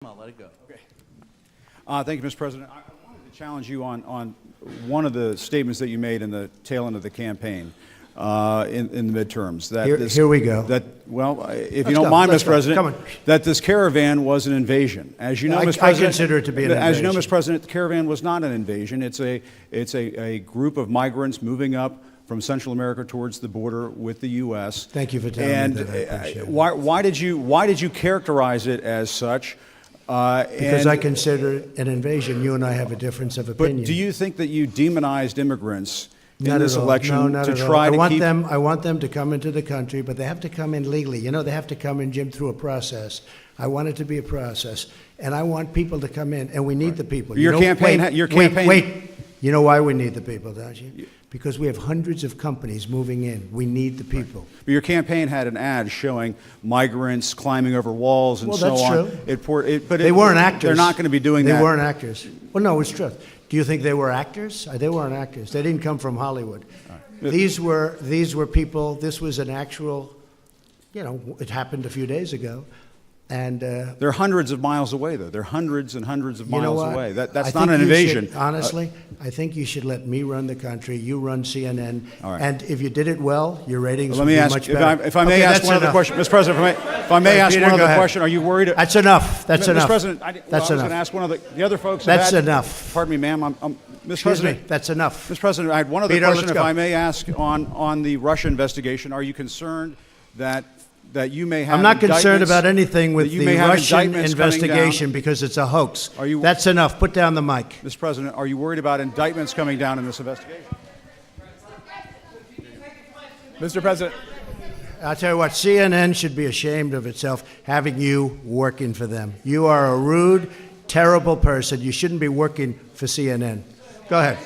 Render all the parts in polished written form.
I'll let it go. Okay. Thank you, Mr. President. I wanted to challenge you on one of the statements that you made in the tail end of the campaign in the midterms. That Here we go. If you don't mind, Mr. President, that this caravan was an invasion. As you know, Mr. President, I consider it to be an invasion. As you know, Mr. President, the caravan was not an invasion. It's a group of migrants moving up from Central America towards the border with the U.S. Thank you for telling me that. I appreciate it. Why did you characterize it as such? Because I consider it an invasion. You and I have a difference of opinion. But do you think that you demonized immigrants in Not this at all. election No, not to at try all. to keep? I want them to come into the country, but they have to come in legally. You know, they have to come in, Jim, through a process. I want it to be a process, and I want people to come in, and we need the people. Your campaign. Wait. You know why we need the people, don't you? Because we have hundreds of companies moving in. We need the people. But your campaign had an ad showing migrants climbing over walls and so on. Well, that's true. But they weren't actors. They're not going to be doing that. They weren't actors. Well, no, it's true. Do you think they were actors? They weren't actors. They didn't come from Hollywood. Right. These were people. This was an actual. You know, it happened a few days ago. And they're hundreds of miles away, though. They're hundreds and hundreds of miles away. That's not an invasion. Honestly, I think you should let me run the country. You run CNN. All right. And if you did it well, your ratings would be much better. If I may ask one other question, Mr. President. If I may ask one other question, are you worried? That's enough. That's enough. Mr. President, that's I was going to ask one of the other folks. That's enough. Pardon me, ma'am. Mr. President, that's enough. Mr. President, I had one other question, if I may ask, on the Russia investigation. Are you concerned that you may have? I'm not concerned about anything with the Russian investigation because it's a hoax. That's enough. Put down the mic. Mr. President, are you worried about indictments coming down in this investigation? Mr. President. I'll tell you what, CNN should be ashamed of itself having you working for them. You are a rude, terrible person. You shouldn't be working for CNN. Go ahead.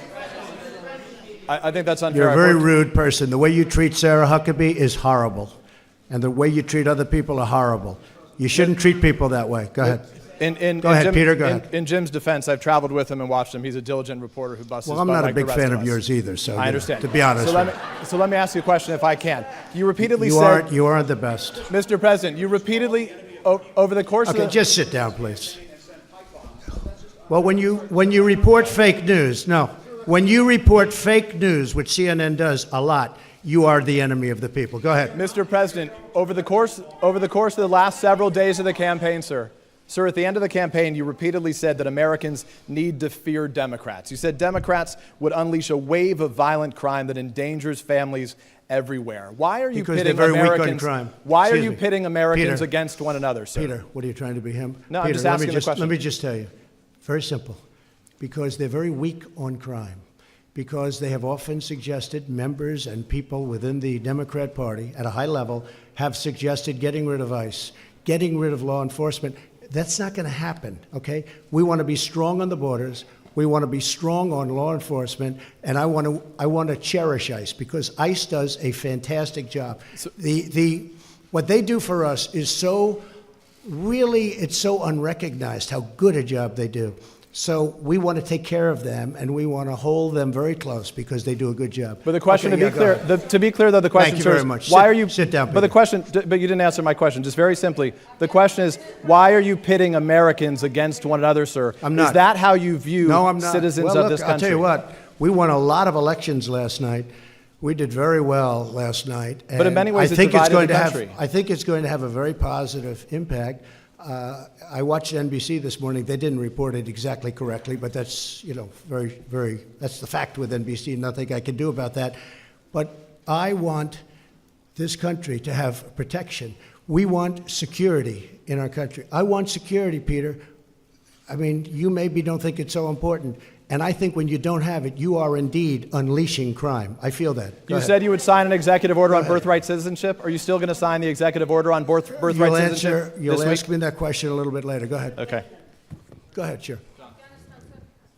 I think that's unfair. You're a very rude person. The way you treat Sarah Huckabee is horrible. And the way you treat other people are horrible. You shouldn't treat people that way. Go ahead. Go ahead, Peter. Go ahead. In Jim's defense, I've traveled with him and watched him. He's a diligent reporter who busts his butt. Well, I'm not like a big the rest fan of of yours either. So I understand. To be honest. So let me ask you a question, if I can. You repeatedly said you aren't the best, Mr. President. You repeatedly over the course of the. Okay, just sit down, please. Well, when you report fake news, when you report fake news, which CNN does a lot, you are the enemy of the people. Go ahead. Mr. President, over the course of the last several days of the campaign, sir, at the end of the campaign, you repeatedly said that Americans need to fear Democrats. You said Democrats would unleash a wave of violent crime that endangers families everywhere. Why are you pitting Americans? Why are you pitting Americans against one another, sir? Peter, what are you trying to be him? No, Peter, I'm just asking the question. Let me just tell you, very simple, because they're very weak on crime. Because they have often suggested, members and people within the Democrat Party at a high level have suggested getting rid of ICE, getting rid of law enforcement. That's not going to happen, okay? We want to be strong on the borders. We want to be strong on law enforcement, and I want to cherish ICE because ICE does a fantastic job. So, what they do for us is it's so unrecognized how good a job they do. So we want to take care of them, and we want to hold them very close because they do a good job. But the question, to be clear, though, the question, Thank you very much. Why are you sit down? Peter. But the question, but you didn't answer my question. Just very simply, the question is, why are you pitting Americans against one another, sir? I'm not. Is that how you view citizens of this country? I'll tell you what. We won a lot of elections last night. We did very well last night. And but in many ways, it's divided the country. I think it's going to have a very positive impact. I watched NBC this morning. They didn't report it exactly correctly, but that's that's the fact with NBC. Nothing I can do about that. But I want this country to have protection. We want security in our country. I want security, Peter. I mean, you maybe don't think it's so important. And I think when you don't have it, you are indeed unleashing crime. I feel that. You said you would sign an executive order on birthright citizenship. Are you still going to sign the executive order on birthright citizenship? You'll ask me that question a little bit later. Go ahead. Okay. Go ahead, sure.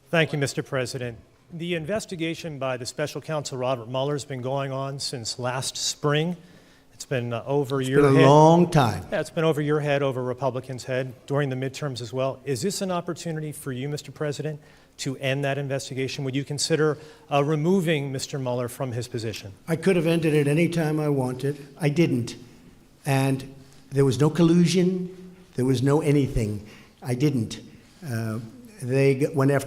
Thank you, Mr. President. The investigation by the special counsel Robert Mueller has been going on since last spring. It's been over your head. It's been a long time. Yeah, it's been over your head, over Republicans' head, during the midterms as well. Is this an opportunity for you, Mr. President, to end that investigation? Would you consider removing Mr. Mueller from his position? I could have ended it any time I wanted. I didn't. And there was no collusion. There was no anything. I didn't. They went after